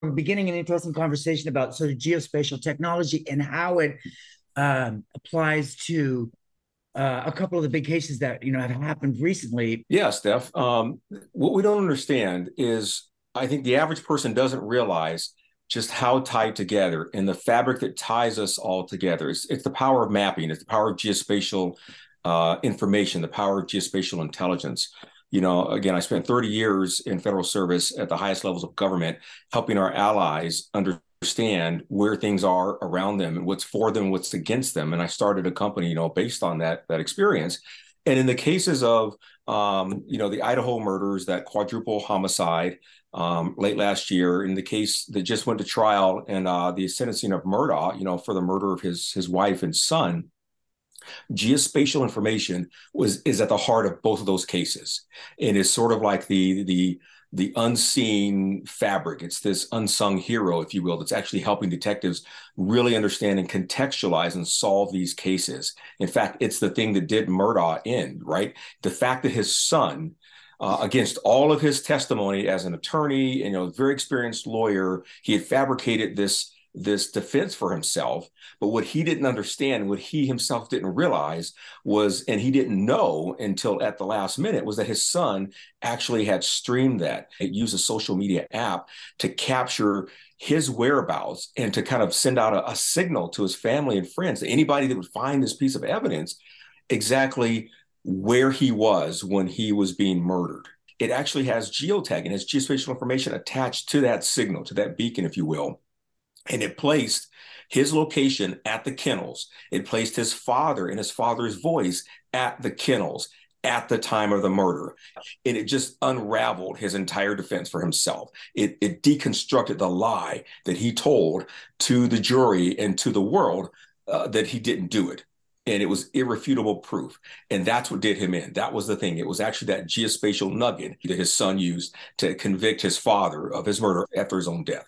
We're beginning an interesting conversation about sort of geospatial technology and how it applies to a couple of the big cases that have happened recently. Yeah, Steph. What we don't understand is I think the average person doesn't realize just how tied together and the fabric that ties us all together. It's the power of mapping. It's the power of geospatial information, the power of geospatial intelligence. Again, I spent 30 years in federal service at the highest levels of government, helping our allies understand where things are around them and what's for them, what's against them. And I started a company, based on that experience. And in the cases of, the Idaho murders, that quadruple homicide late last year, in the case that just went to trial and the sentencing of Murdaugh, for the murder of his wife and son, geospatial information is at the heart of both of those cases, and is sort of like the unseen fabric. It's this unsung hero, if you will, that's actually helping detectives really understand and contextualize and solve these cases. In fact, it's the thing that did Murdaugh in, right? The fact that his son, against all of his testimony as an attorney and very experienced lawyer, he had fabricated this defense for himself. But what he didn't understand, what he himself didn't realize was, and he didn't know until at the last minute, was that his son actually had streamed that. It used a social media app to capture his whereabouts and to kind of send out a signal to his family and friends, to anybody that would find this piece of evidence, exactly where he was when he was being murdered. It actually has geotagging, has geospatial information attached to that signal, to that beacon, if you will. And it placed his location at the kennels. It placed his father and his father's voice at the kennels at the time of the murder. And it just unraveled his entire defense for himself. It deconstructed the lie that he told to the jury and to the world that he didn't do it. And it was irrefutable proof. And that's what did him in. That was the thing. It was actually that geospatial nugget that his son used to convict his father of his murder after his own death.